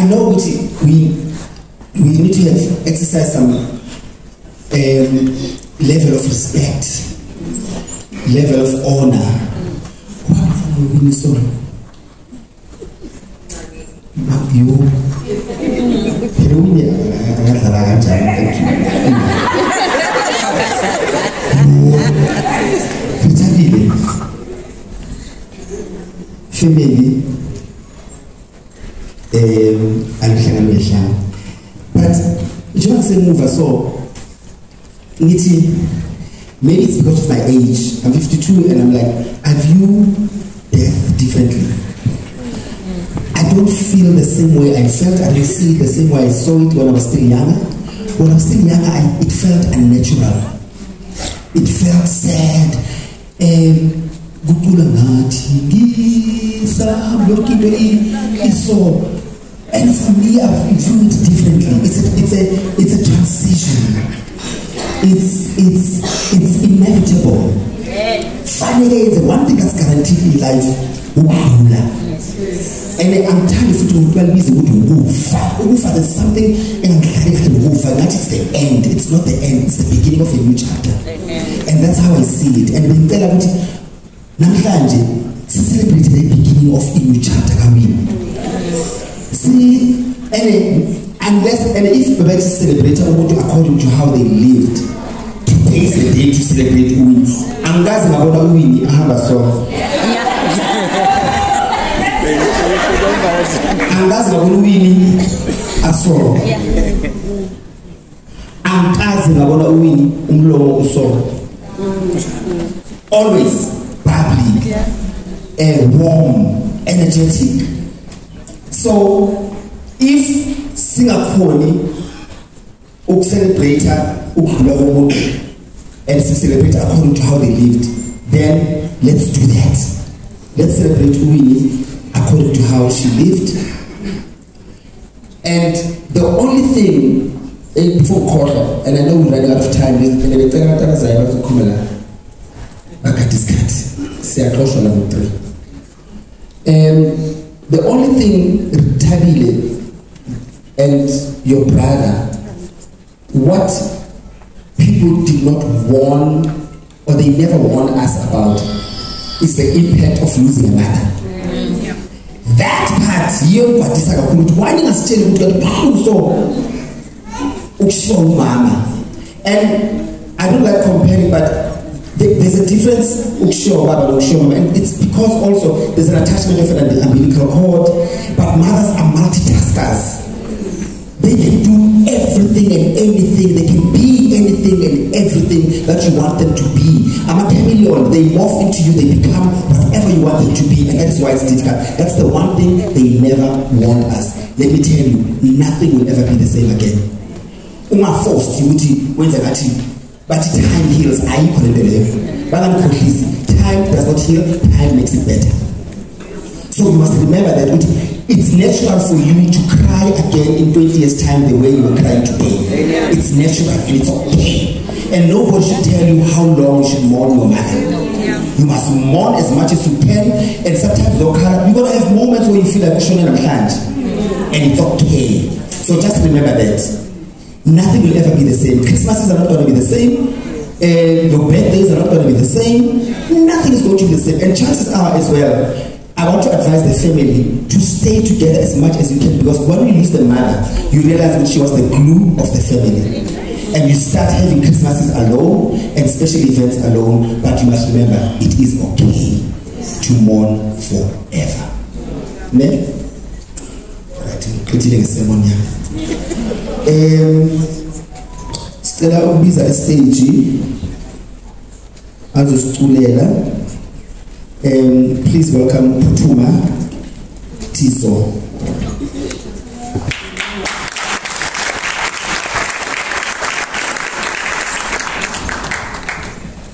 know we need to have exercise some level of respect, level of honor. Family, but you want to say move so maybe it's because of my age. I'm 52 and I'm like, I view death differently. I don't feel the same way I felt. I don't see it the same way I saw it when I was still younger. When I was still younger, it felt unnatural. It felt sad. And for me, I view it differently. It's a transition. It's inevitable. Finally, the one thing that's guaranteed in life, and I'm tired of it. There's something, and it's the end. It's not the end. It's the beginning of a new chapter. And that's how I see it. And then tell about to celebrate the beginning of a new chapter coming. See, and if we celebrate according to how they lived, today is the day to celebrate wins. I'm guys about winning. I have a song. And that's about winning a song. And guys about winning song. Always bubbly, warm, energetic. So if Singapore celebrate and celebrate according to how they lived, then let's do that. Let's celebrate Winnie according to how she lived. And the only thing before quarter, and I know we're running out of time, the only thing Tabile and your brother, what people did not warn, or they never warned us about, is the impact of losing a mother. That part, you got this. Why didn't I tell you mama? And I don't like comparing, but there's a difference, and it's because also there's an attachment of an umbilical cord, but mothers are multitaskers. They can do everything and anything, they can be anything and everything that you want them to be. I'm a chameleon, they morph into you, they become whatever you want them to be, and that's why it's difficult. That's the one thing they never warned us. Let me tell you, nothing will ever be the same again. Forced you when but time heals. Time does not heal, time makes it better. So you must remember that it's natural for you to cry again in 20 years' time the way you were crying today. It's natural and it's okay. And nobody should tell you how long you should mourn your mother. You must mourn as much as you can, and sometimes you're gonna have moments where you feel like showing a plant. And it's okay. So just remember that. Nothing will ever be the same. Christmases are not going to be the same. Your birthdays are not going to be the same. Nothing is going to be the same. And chances are as well, I want to advise the family to stay together as much as you can, because when you lose the mother, you realize that she was the glue of the family. And you start having Christmases alone and special events alone, but you must remember, it is okay to mourn forever. Ne? Right, continuing the sermon here. Sicela ukubiza stage azosiculela. Please welcome Phuthuma Tiso.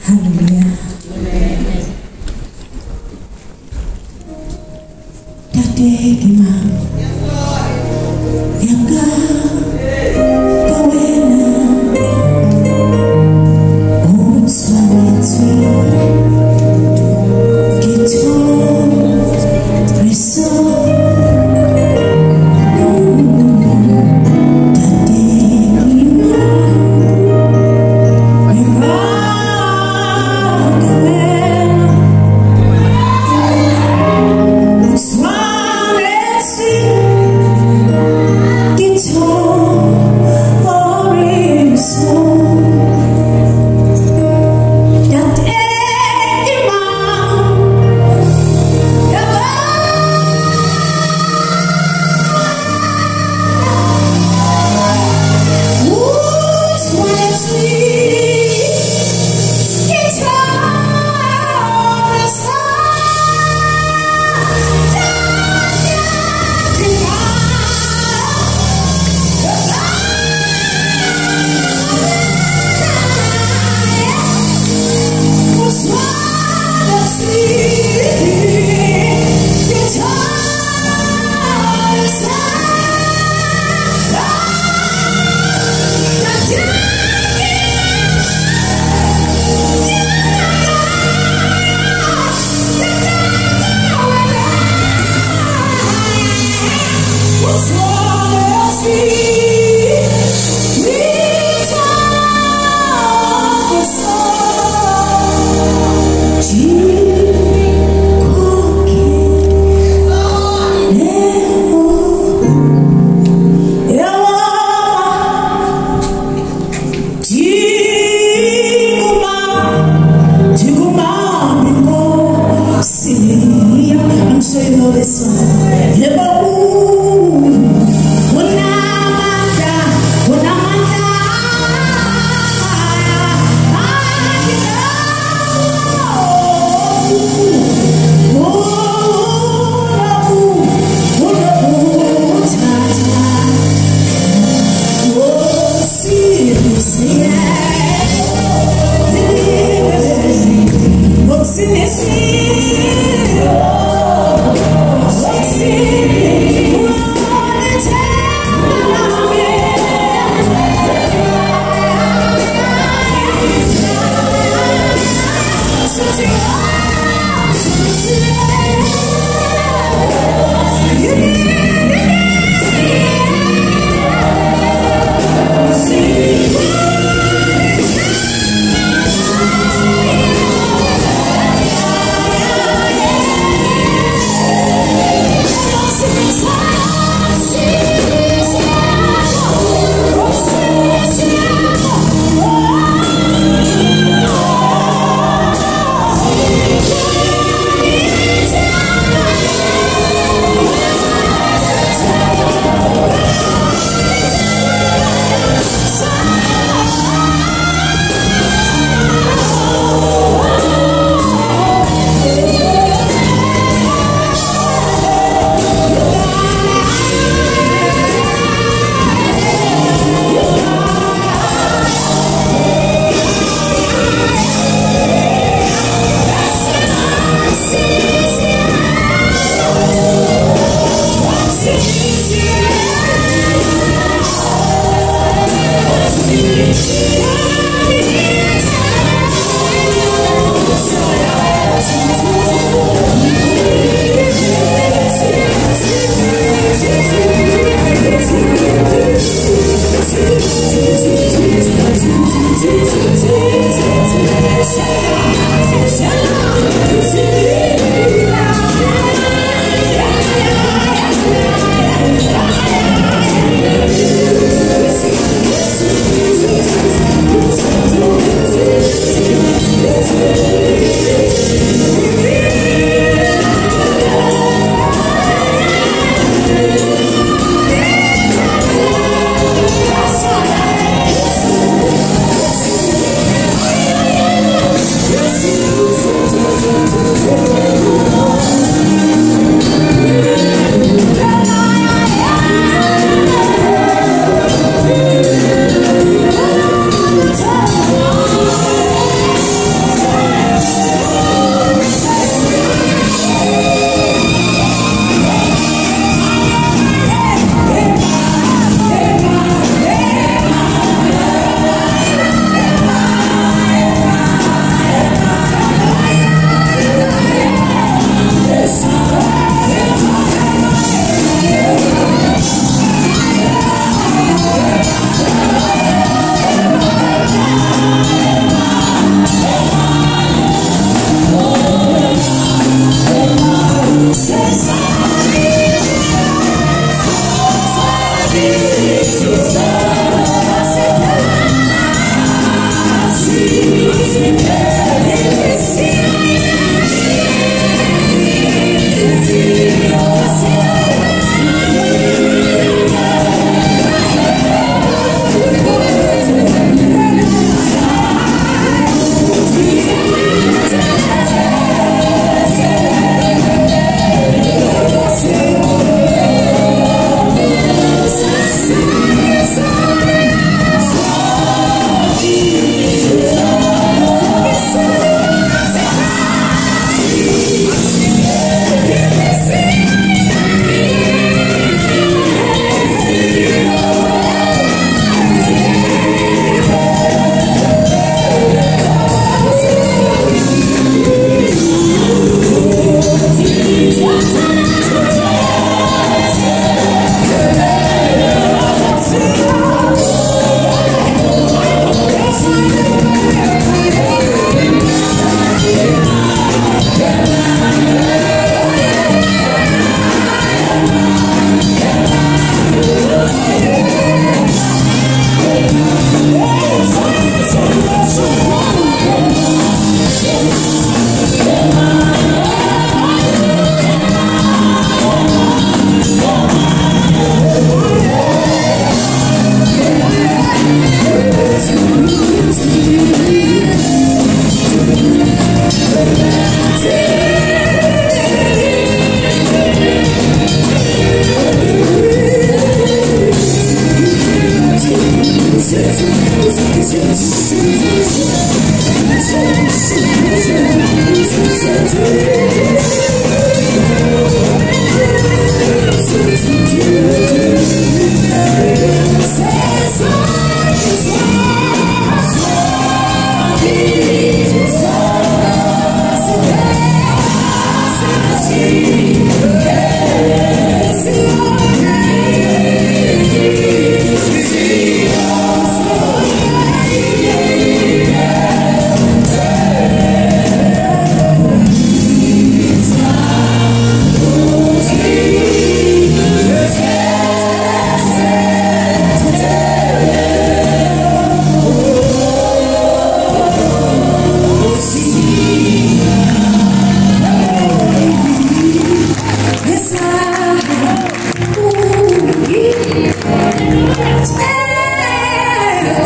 Hallelujah. Tate Imam. Get home, See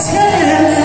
Tell